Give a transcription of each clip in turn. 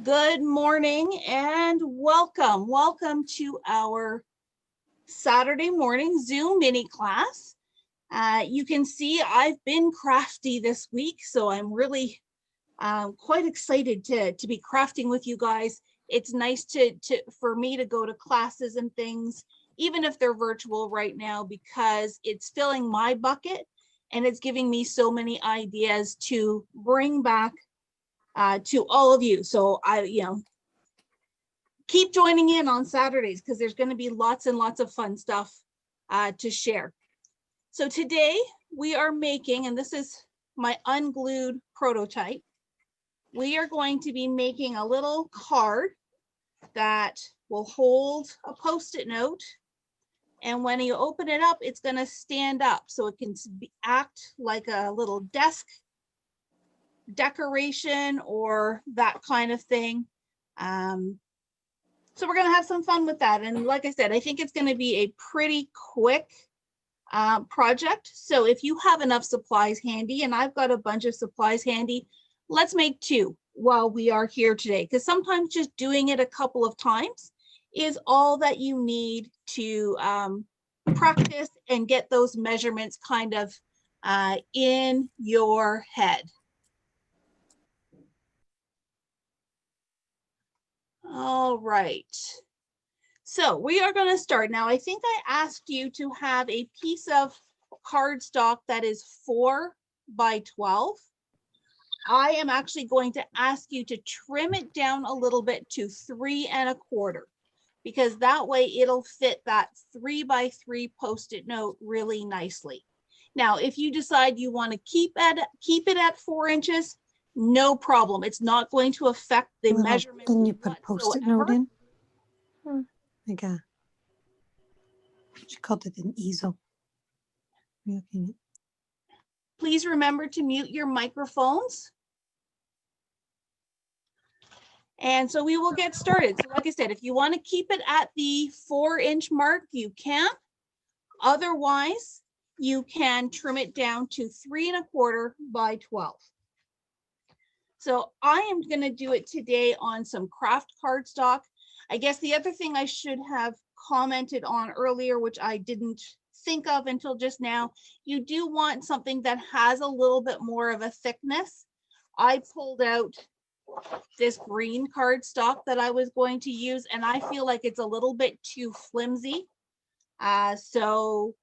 Good morning and welcome. Welcome to our Saturday morning Zoom mini class. You can see I've been crafty this week, so I'm really quite excited to be crafting with you guys. It's nice for me to go to classes and things, even if they're virtual right now, because it's filling my bucket and it's giving me so many ideas to bring back to all of you. So keep joining in on Saturdays because there's going to be lots and lots of fun stuff to share. So today we are making, and this is my unglued prototype, we are going to be making a little card that will hold a Post-it note. And when you open it up, it's going to stand up so it can act like a little desk decoration or that kind of thing. So we're going to have some fun with that. And like I said, I think it's going to be a pretty quick project. So if you have enough supplies handy, and I've got a bunch of supplies handy, let's make two while we are here today, because sometimes just doing it a couple of times is all that you need to practice and get those measurements kind of in your head. All right. So we are going to start. Now, I think I asked you to have a piece of cardstock that is 4 by 12. I am actually going to ask you to trim it down a little bit to 3 1/4, because that way it'll fit that 3 by 3 Post-it note really nicely. Now, if you decide you want to keep it at 4 inches, no problem. It's not going to affect the measurement. Then you put a Post-it note in? Like she called it an easel. Please remember to mute your microphones. And so we will get started. So like I said, if you want to keep it at the 4-inch mark, you can. Otherwise, you can trim it down to 3 1/4 by 12. So I am going to do it today on some craft cardstock. I guess the other thing I should have commented on earlier, which I didn't think of until just now, you do want something that has a little bit more of a thickness. I pulled out this green cardstock that I was going to use, and I feel like it's a little bit too flimsy. So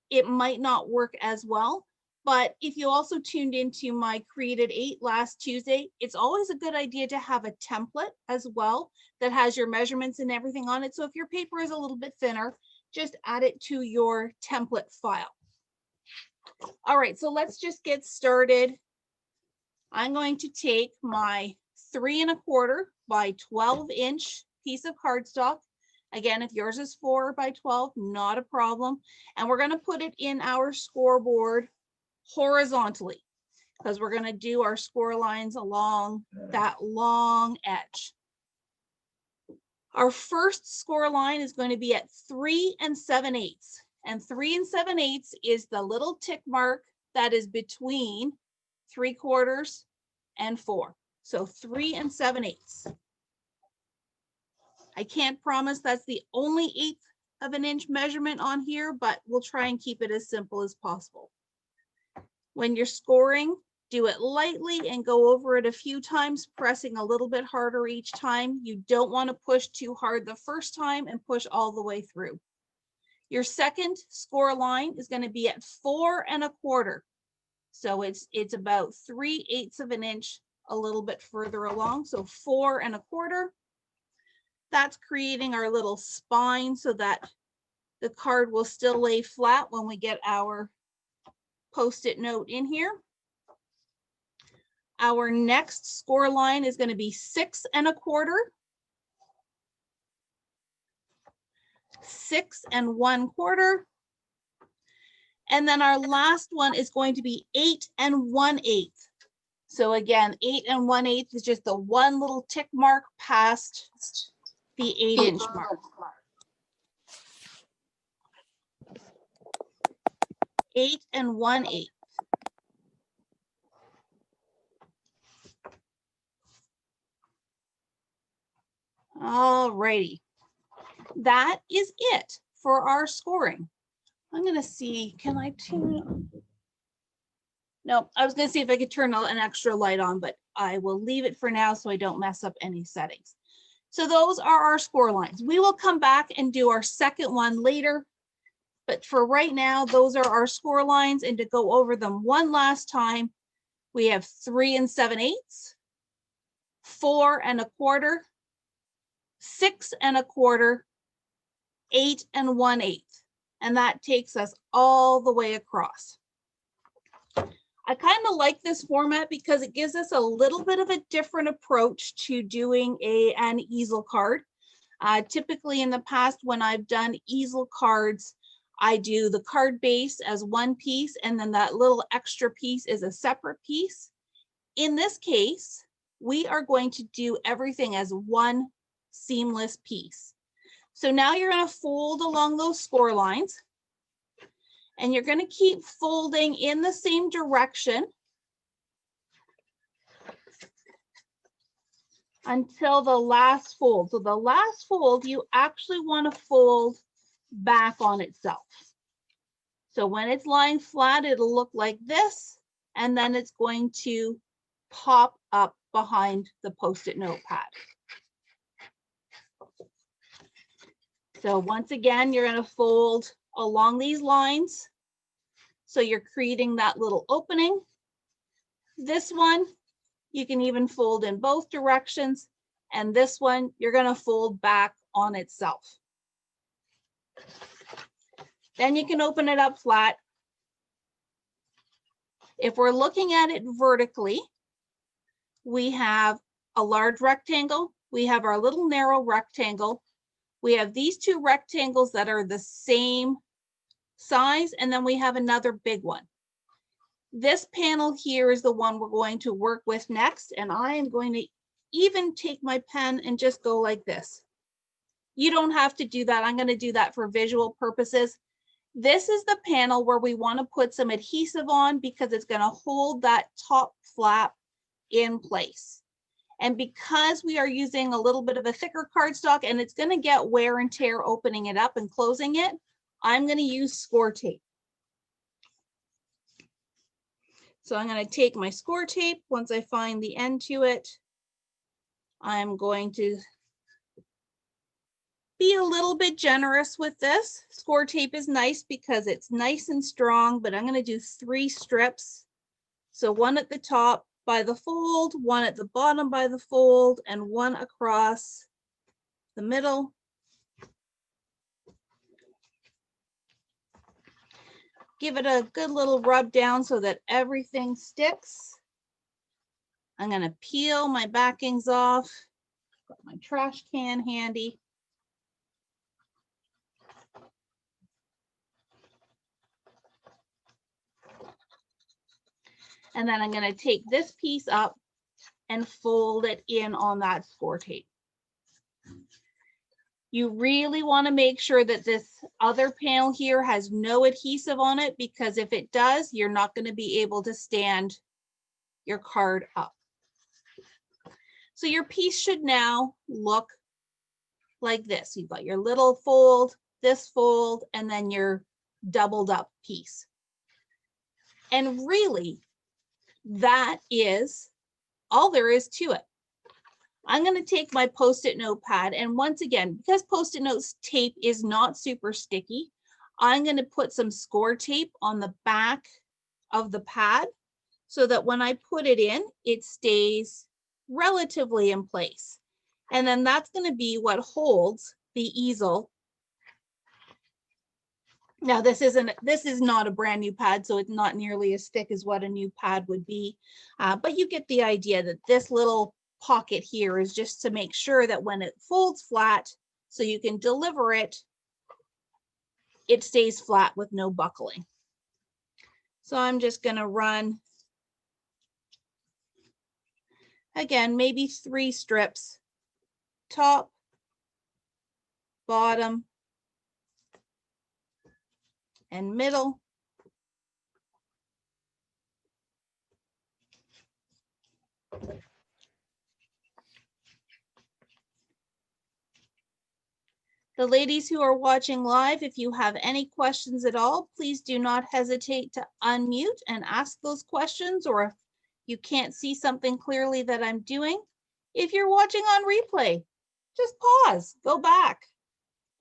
it might not work as well. But if you also tuned into my Created 8 last Tuesday, it's always a good idea to have a template as well that has your measurements and everything on it. So if your paper is a little bit thinner, just add it to your template file. All right, so let's just get started. I'm going to take my 3 1/4 by 12-inch piece of cardstock. Again, if yours is 4 by 12, not a problem. And we're going to put it in our scoreboard horizontally, because we're going to do our score lines along that long edge. Our first score line is going to be at 3 7/8. And 3 7/8 is the little tick mark that is between 3/4 and 4. So 3 7/8. I can't promise that's the only 1/8 of an inch measurement on here, but we'll try and keep it as simple as possible. When you're scoring, do it lightly and go over it a few times, pressing a little bit harder each time. You don't want to push too hard the first time and push all the way through. Your second score line is going to be at 4 1/4. So it's about 3/8 of an inch, a little bit further along. So 4 1/4. That's creating our little spine so that the card will still lay flat when we get our Post-it note in here. Our next score line is going to be 6 1/4. 6 1/4. And then our last one is going to be 8 1/8. So again, 8 1/8 is just the one little tick mark past the 8-inch mark. 8 1/8. All righty. That is it for our scoring. I'm going to see, can I tune? No, I was going to see if I could turn an extra light on, but I will leave it for now so I don't mess up any settings. So those are our score lines. We will come back and do our second one later. But for right now, those are our score lines. And to go over them one last time, we have 3 7/8, 4 1/4, 6 1/4, 8 1/8. And that takes us all the way across. I kind of like this format because it gives us a little bit of a different approach to doing an easel card. Typically in the past, when I've done easel cards, I do the card base as one piece, and then that little extra piece is a separate piece. In this case, we are going to do everything as one seamless piece. So now you're going to fold along those score lines, and you're going to keep folding in the same direction until the last fold. So the last fold, you actually want to fold back on itself. So when it's lying flat, it'll look like this, and then it's going to pop up behind the Post-it notepad. So once again, you're going to fold along these lines. So you're creating that little opening. This one, you can even fold in both directions. And this one, you're going to fold back on itself. Then you can open it up flat. If we're looking at it vertically, we have a large rectangle. We have our little narrow rectangle. We have these two rectangles that are the same size, and then we have another big one. This panel here is the one we're going to work with next, and I am going to even take my pen and just go like this. You don't have to do that. I'm going to do that for visual purposes. This is the panel where we want to put some adhesive on because it's going to hold that top flap in place. And because we are using a little bit of a thicker cardstock and it's going to get wear and tear opening it up and closing it, I'm going to use score tape. So I'm going to take my score tape. Once I find the end to it, I'm going to be a little bit generous with this. Score tape is nice because it's nice and strong, but I'm going to do 3 strips. So 1 at the top by the fold, 1 at the bottom by the fold, and 1 across the middle. Give it a good little rub down so that everything sticks. I'm going to peel my backings off. Got my trash can handy. And then I'm going to take this piece up and fold it in on that score tape. You really want to make sure that this other panel here has no adhesive on it, because if it does, you're not going to be able to stand your card up. So your piece should now look like this. You've got your little fold, this fold, and then your doubled up piece. And really, that is all there is to it. I'm going to take my Post-it notepad, and once again, because Post-it notes tape is not super sticky, I'm going to put some score tape on the back of the pad so that when I put it in, it stays relatively in place. And then that's going to be what holds the easel. Now this is not a brand new pad, so it's not nearly as thick as what a new pad would be, but you get the idea that this little pocket here is just to make sure that when it folds flat, so you can deliver it, it stays flat with no buckling. So I'm just going to run, again, maybe 3 strips, top, bottom, and middle. The ladies who are watching live, if you have any questions at all, please do not hesitate to unmute and ask those questions, or if you can't see something clearly that I'm doing, if you're watching on replay, just pause, go back.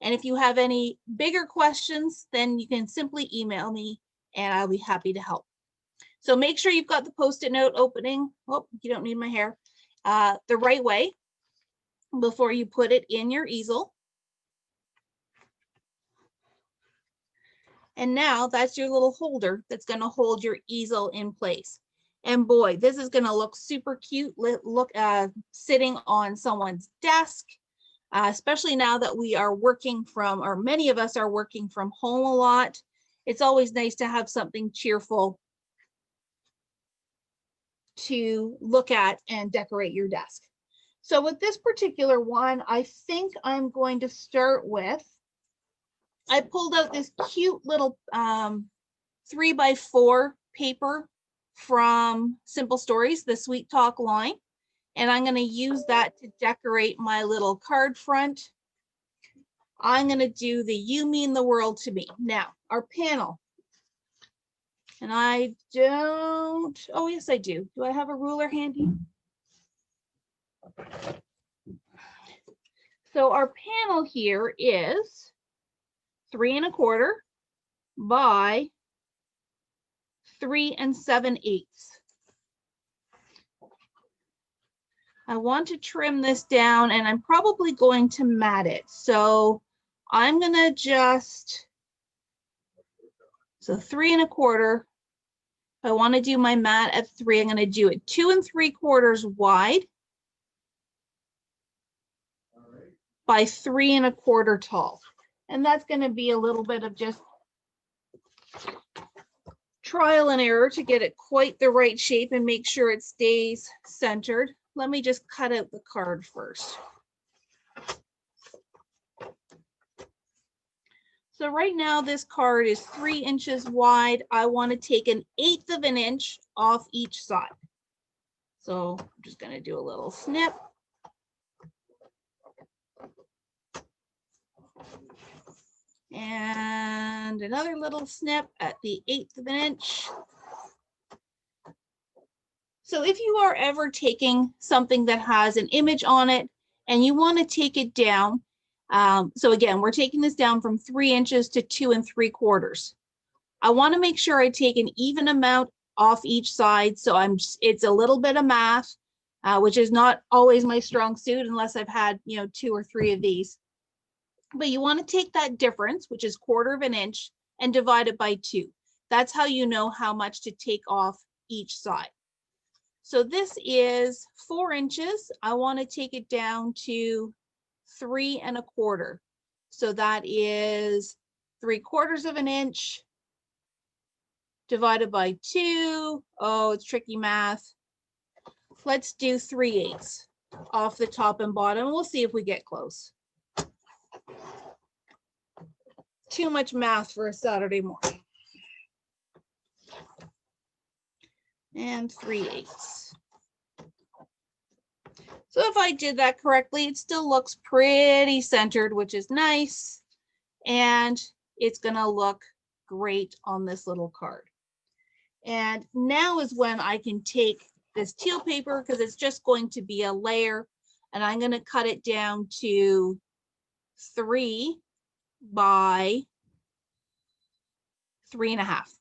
And if you have any bigger questions, then you can simply email me and I'll be happy to help. So make sure you've got the Post-it note opening. Oh, you don't need my hair. The right way before you put it in your easel. And now that's your little holder that's going to hold your easel in place. And boy, this is going to look super cute. Look, sitting on someone's desk, especially now that we are working from, or many of us are working from home a lot. It's always nice to have something cheerful to look at and decorate your desk. So with this particular one, I think I'm going to start with, I pulled out this cute little 3x4 paper from Simple Stories, the Sweet Talk line. And I'm going to use that to decorate my little card front. I'm going to do the You Mean the World to Me. Now, our panel. And I don't, oh yes, I do. Do I have a ruler handy? So our panel here is 3 1/4 by 3 7/8. I want to trim this down and I'm probably going to mat it. So I'm gonna just, so 3 1/4. If I want to do my mat at 3, I'm gonna do it 2 3/4 wide by 3 1/4 tall. And that's going to be a little bit of just trial and error to get it quite the right shape and make sure it stays centered. Let me just cut out the card first. So right now this card is 3 inches wide. I want to take 1/8 of an inch off each side. So I'm just going to do a little snip. And another little snip at the 1/8 of an inch. So if you are ever taking something that has an image on it and you want to take it down, so again, we're taking this down from 3 inches to 2 3/4. I want to make sure I take an even amount off each side. So it's a little bit of math, which is not always my strong suit unless I've had, 2 or 3 of these. But you want to take that difference, which is 1/4 of an inch, and divide it by 2. That's how you know how much to take off each side. So this is 4 inches. I want to take it down to 3 1/4. So that is 3/4 of an inch divided by 2. Oh, it's tricky math. Let's do 3/8 off the top and bottom. We'll see if we get close. Too much math for a Saturday morning. And 3/8. So if I did that correctly, it still looks pretty centered, which is nice. And it's going to look great on this little card. And now is when I can take this teal paper, because it's just going to be a layer, and I'm going to cut it down to 3 by 3 1/2.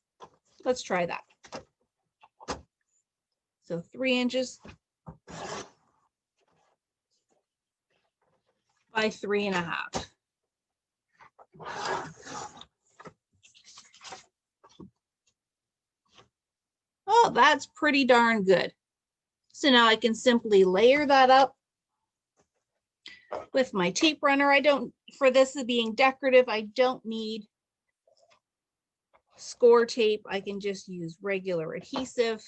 Let's try that. So 3 inches by 3 1/2. Oh, that's pretty darn good. So now I can simply layer that up with my tape runner. I don't, for this being decorative, I don't need score tape. I can just use regular adhesive.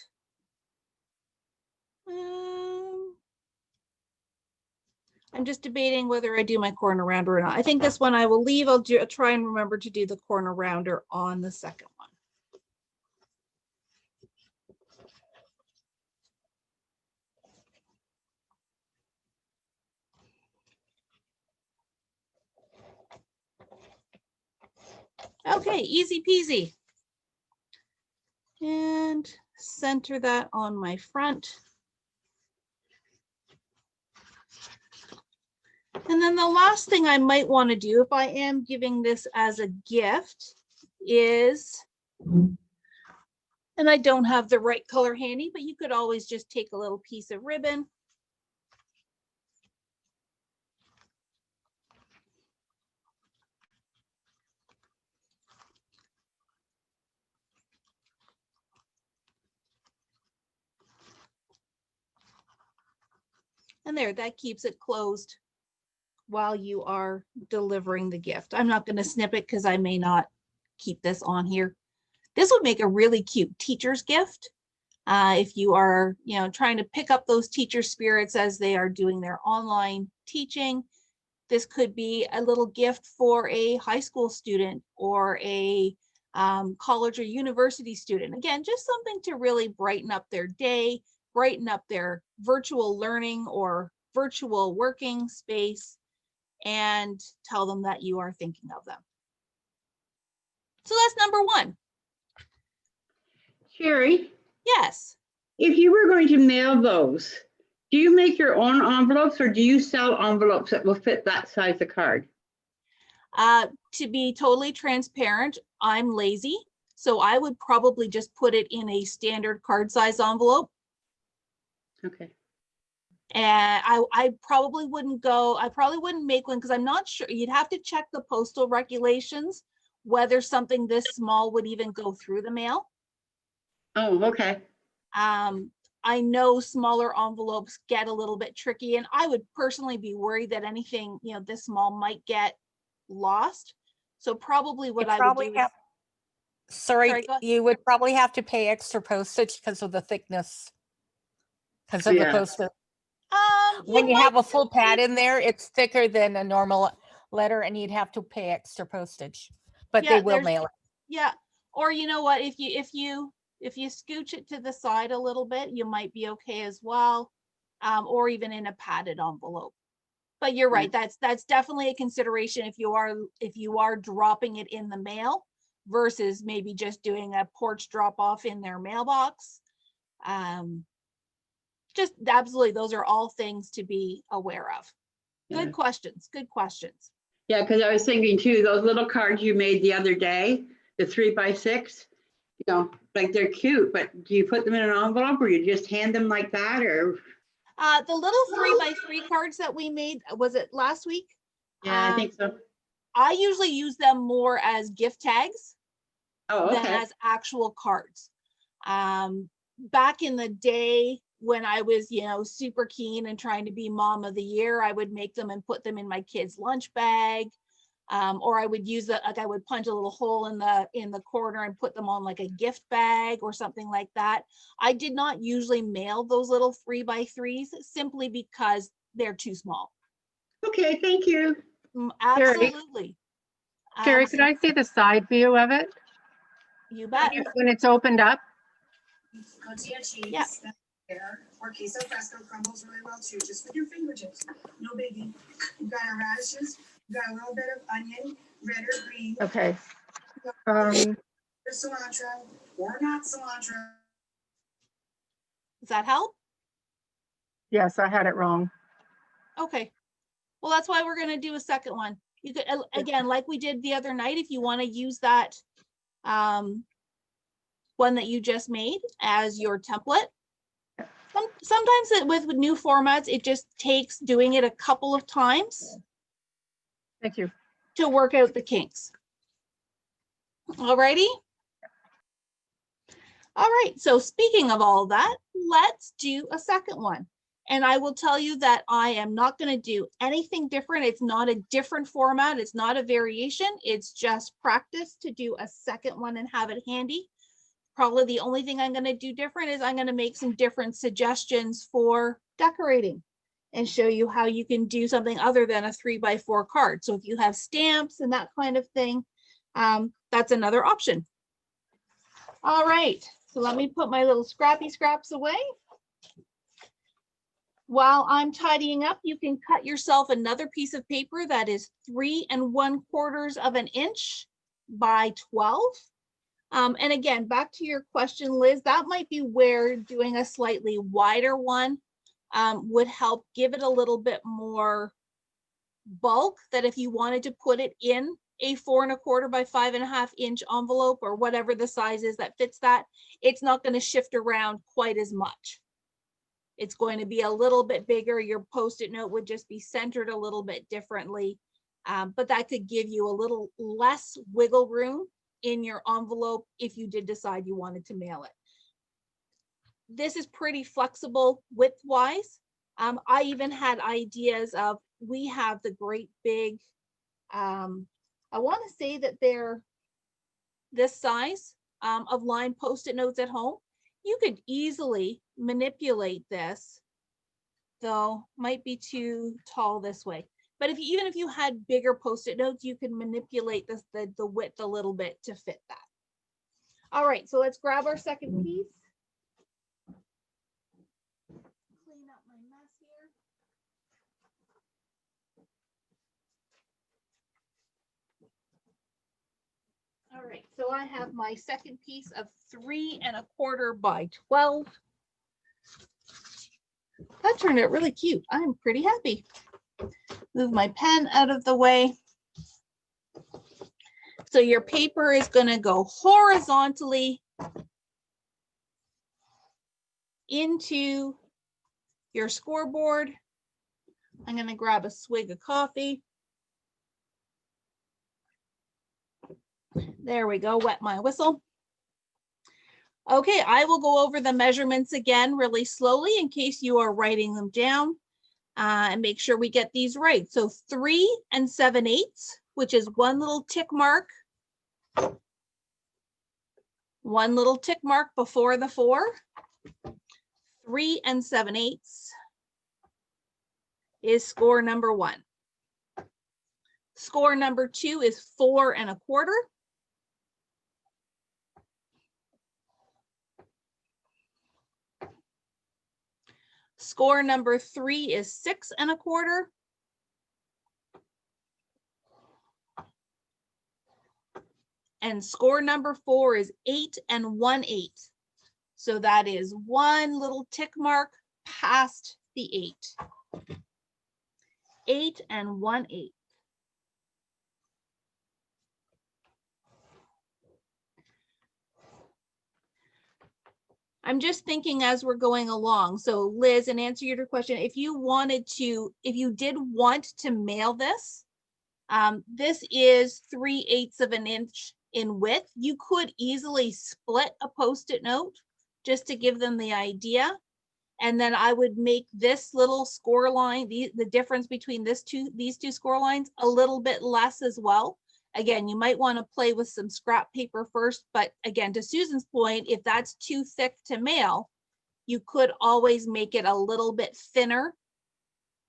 I'm just debating whether I do my corner rounder or not. I think this one I will leave. I'll try and remember to do the corner rounder on the second one. Okay, easy peasy. And center that on my front. And then the last thing I might want to do if I am giving this as a gift is, and I don't have the right color handy, but you could always just take a little piece of ribbon. And there, that keeps it closed while you are delivering the gift. I'm not going to snip it because I may not keep this on here. This would make a really cute teacher's gift. If you are, trying to pick up those teacher spirits as they are doing their online teaching, this could be a little gift for a high school student or a college or university student. Again, just something to really brighten up their day, brighten up their virtual learning or virtual working space, and tell them that you are thinking of them. So that's number one. Sheri, Yes. if you were going to mail those, do you make your own envelopes or do you sell envelopes that will fit that size of card? To be totally transparent, I'm lazy. So I would probably just put it in a standard card size envelope. Okay. And I probably wouldn't make one because I'm not sure. You'd have to check the postal regulations, whether something this small would even go through the mail. Oh, okay. I know smaller envelopes get a little bit tricky, and I would personally be worried that anything, this small might get lost. So probably what I would do is, Sorry, you would probably have to pay extra postage because of the thickness. Because of the postage. When you have a full pad in there, it's thicker than a normal letter and you'd have to pay extra postage, but they will mail it. Yeah. Or you know what, if you scooch it to the side a little bit, you might be okay as well. Or even in a padded envelope. But you're right, that's definitely a consideration if you are dropping it in the mail versus maybe just doing a porch drop off in their mailbox. Just absolutely, those are all things to be aware of. Good questions. Yeah, because I was thinking too, those little cards you made the other day, the 3x6, like they're cute, but do you put them in an envelope or you just hand them like that, or? The little 3x3 cards that we made, was it last week? Yeah, I think so. I usually use them more as gift tags than as actual cards. Back in the day when I was, super keen and trying to be mom of the year, I would make them and put them in my kids' lunch bag. Or I would use I would punch a little hole in the corner and put them on like a gift bag or something like that. I did not usually mail those little 3x3s simply because they're too small. Okay, thank you. Absolutely. Sheri, could I see the side view of it? You bet. When it's opened up? Tortilla cheese. Yeah. Or queso fresco crumbles really well too, just with your fingertips. No biggie. You've got our radishes. You've got a little bit of onion, red or green. Okay. Cilantro or not cilantro. Does that help? Yes, I had it wrong. Okay. Well, that's why we're going to do a second one. You could, again, like we did the other night, if you want to use that one that you just made as your template. Sometimes with new formats, it just takes doing it a couple of times. Thank you. To work out the kinks. All righty. All right. So speaking of all that, let's do a second one. And I will tell you that I am not going to do anything different. It's not a different format. It's not a variation. It's just practice to do a second one and have it handy. Probably the only thing I'm going to do different is I'm going to make some different suggestions for decorating and show you how you can do something other than a 3x4 card. So if you have stamps and that kind of thing, that's another option. All right, so let me put my little scrappy scraps away. While I'm tidying up, you can cut yourself another piece of paper that is 3 1/4 of an inch by 12. And again, back to your question, Liz, that might be where doing a slightly wider one would help give it a little bit more bulk, that if you wanted to put it in a 4 1/4 by 5.5 inch envelope or whatever the size is that fits that, it's not going to shift around quite as much. It's going to be a little bit bigger. Your Post-it note would just be centered a little bit differently, but that could give you a little less wiggle room in your envelope if you did decide you wanted to mail it. This is pretty flexible width-wise. I even had ideas of, we have the great big, I want to say that they're this size of lined Post-it notes at home. You could easily manipulate this, though might be too tall this way. But even if you had bigger Post-it notes, you can manipulate the width a little bit to fit that. All right, so let's grab our second piece. Clean up my mess here. All right, so I have my second piece of 3 1/4 by 12. That turned out really cute. I'm pretty happy. Move my pen out of the way. So your paper is going to go horizontally into your scoreboard. I'm going to grab a swig of coffee. There we go, wet my whistle. Okay, I will go over the measurements again really slowly in case you are writing them down, and make sure we get these right. So 3 7/8, which is one little tick mark. One little tick mark before the 4. 3 7/8 is score number 1. Score number 2 is 4 1/4. Score number 3 is 6 1/4. And score number 4 is 8 1/8. So that is one little tick mark past the 8. 8 1/8. I'm just thinking as we're going along. So Liz, in answer to your question, if you did want to mail this, this is 3/8 of an inch in width. You could easily split a Post-it note just to give them the idea. And then I would make this little score line, the difference between these two score lines, a little bit less as well. Again, you might want to play with some scrap paper first, but again, to Susan's point, if that's too thick to mail, you could always make it a little bit thinner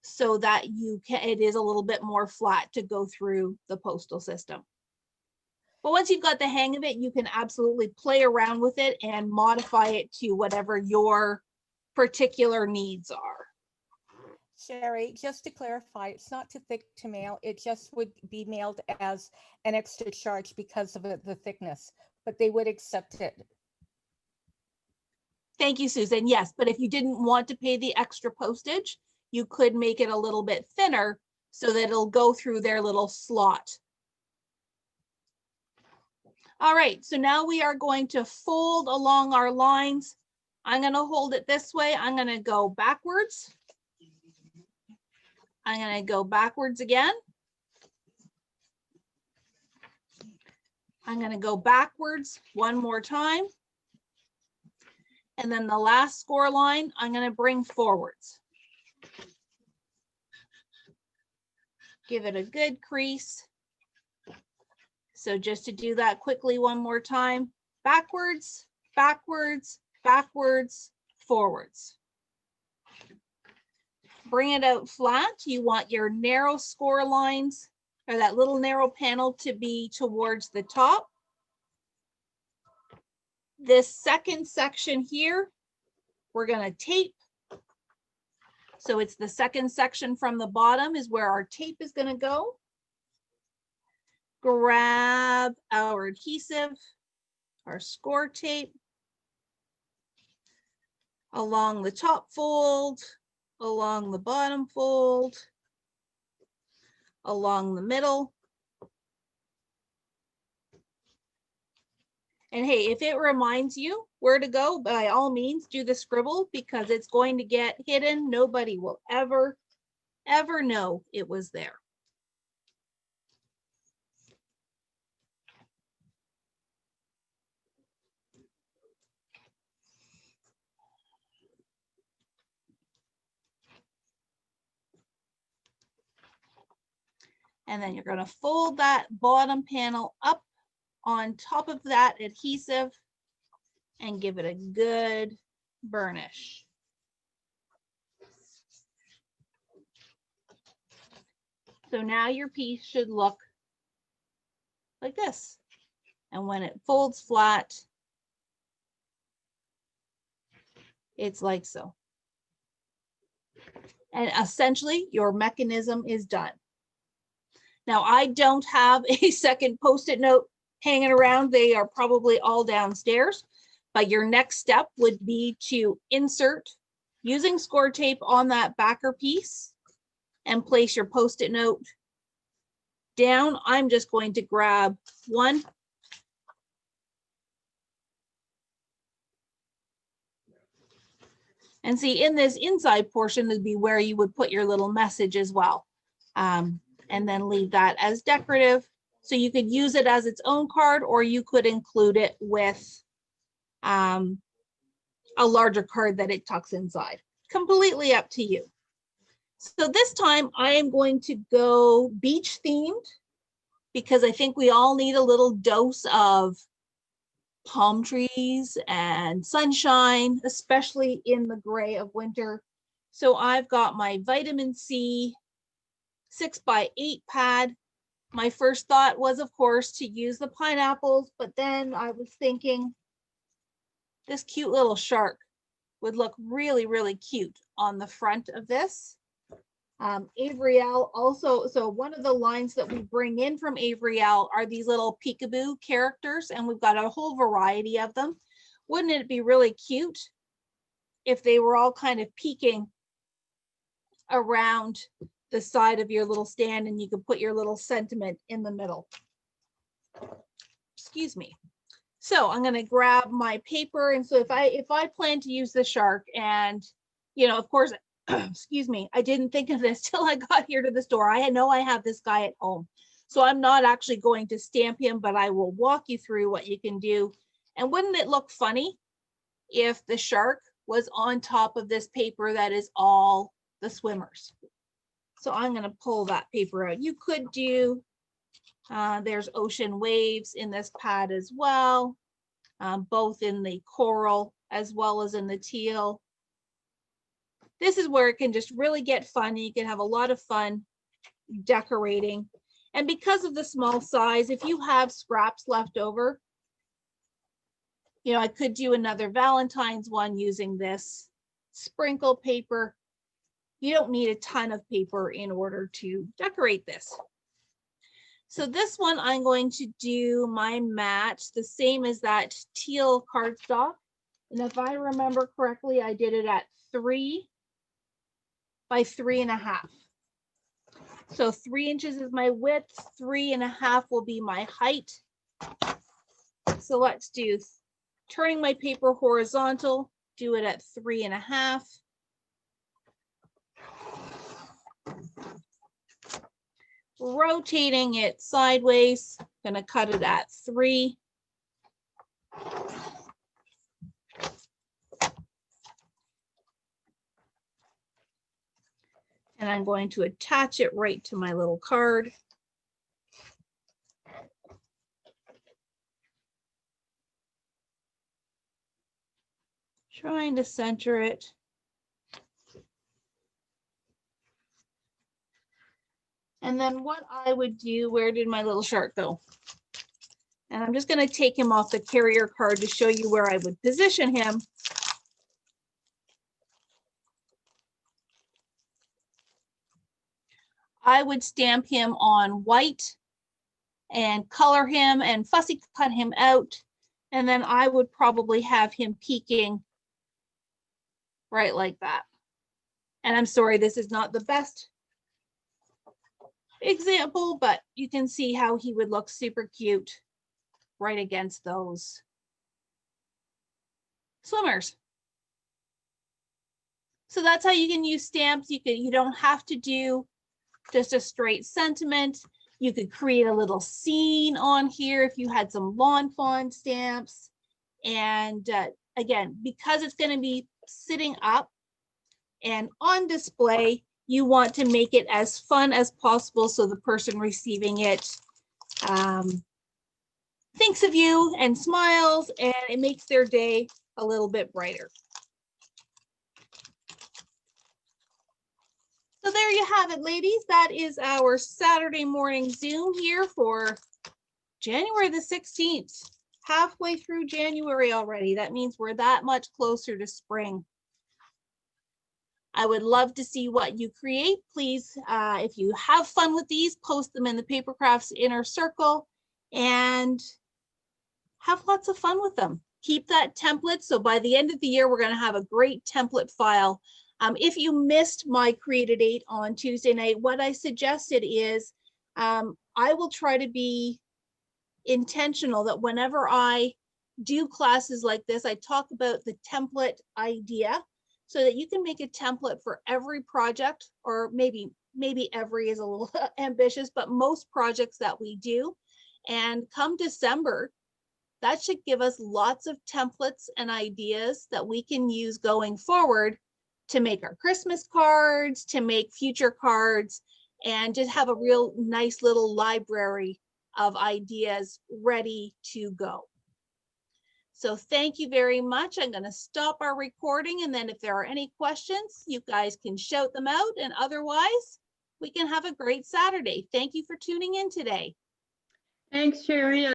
so that it is a little bit more flat to go through the postal system. But once you've got the hang of it, you can absolutely play around with it and modify it to whatever your particular needs are. Sheri, just to clarify, it's not too thick to mail. It just would be mailed as an extra charge because of the thickness, but they would accept it. Thank you, Susan. Yes, but if you didn't want to pay the extra postage, you could make it a little bit thinner so that it'll go through their little slot. All right, so now we are going to fold along our lines. I'm going to hold it this way. I'm going to go backwards. I'm going to go backwards again. I'm going to go backwards one more time. And then the last score line, I'm going to bring forwards. Give it a good crease. So just to do that quickly one more time, backwards, backwards, backwards, forwards. Bring it out flat. You want your narrow score lines or that little narrow panel to be towards the top. This second section here, we're going to tape. So it's the second section from the bottom is where our tape is going to go. grab our adhesive, our score tape, along the top fold, along the bottom fold, along the middle. And hey, if it reminds you where to go, by all means, do the scribble because it's going to get hidden. Nobody will ever know it was there. And then you're going to fold that bottom panel up on top of that adhesive and give it a good burnish. So now your piece should look like this. And when it folds flat, it's like so. And essentially your mechanism is done. Now I don't have a second Post-it note hanging around. They are probably all downstairs, but your next step would be to insert using score tape on that backer piece and place your Post-it note down. I'm just going to grab one. And see, in this inside portion would be where you would put your little message as well. And then leave that as decorative. So you could use it as its own card, or you could include it with a larger card that it tucks inside. Completely up to you. So this time I am going to go beach themed because I think we all need a little dose of palm trees and sunshine, especially in the gray of winter. So I've got my vitamin C 6x8 pad. My first thought was, of course, to use the pineapples, but then I was thinking this cute little shark would look really, really cute on the front of this. Avriel also, so one of the lines that we bring in from Avriel are these little peekaboo characters, and we've got a whole variety of them. Wouldn't it be really cute if they were all kind of peeking around the side of your little stand and you could put your little sentiment in the middle? Excuse me. So I'm going to grab my paper. And so if I plan to use the shark, and, you know, of course, excuse me, I didn't think of this till I got here to the store. I know I have this guy at home. So I'm not actually going to stamp him, but I will walk you through what you can do. And wouldn't it look funny if the shark was on top of this paper that is all the swimmers? So I'm going to pull that paper out. You could do, there's ocean waves in this pad as well, both in the coral as well as in the teal. This is where it can just really get fun. You can have a lot of fun decorating. And because of the small size, if you have scraps left over, you know, I could do another Valentine's one using this sprinkle paper. You don't need a ton of paper in order to decorate this. So this one, I'm going to do my mat the same as that teal cardstock. And if I remember correctly, I did it at 3 by 3.5. So 3 inches is my width, 3.5 will be my height. So let's do turning my paper horizontal, do it at 3.5. Rotating it sideways, gonna cut it at 3. And I'm going to attach it right to my little card. Trying to center it. And then what I would do, where did my little shark go? And I'm just going to take him off the carrier card to show you where I would position him. I would stamp him on white and color him and fussy cut him out. And then I would probably have him peeking right like that. And I'm sorry, this is not the best example, but you can see how he would look super cute right against those swimmers. So that's how you can use stamps. You don't have to do just a straight sentiment. You could create a little scene on here if you had some lawn fawn stamps. And again, because it's going to be sitting up and on display, you want to make it as fun as possible so the person receiving it thinks of you and smiles, and it makes their day a little bit brighter. So there you have it, ladies. That is our Saturday morning Zoom here for January the 16th. Halfway through January already. That means we're that much closer to spring. I would love to see what you create. Please, if you have fun with these, post them in the Papercrafts inner circle and have lots of fun with them. Keep that template. So by the end of the year, we're going to have a great template file. If you missed my Create a Date on Tuesday night, what I suggested is I will try to be intentional that whenever I do classes like this, I talk about the template idea so that you can make a template for every project, or maybe every is a little ambitious, but most projects that we do. And come December, that should give us lots of templates and ideas that we can use going forward to make our Christmas cards, to make future cards, and just have a real nice little library of ideas ready to go. So thank you very much. I'm going to stop our recording, and then if there are any questions, you guys can shout them out, and otherwise we can have a great Saturday. Thank you for tuning in today. Thanks, Sheri.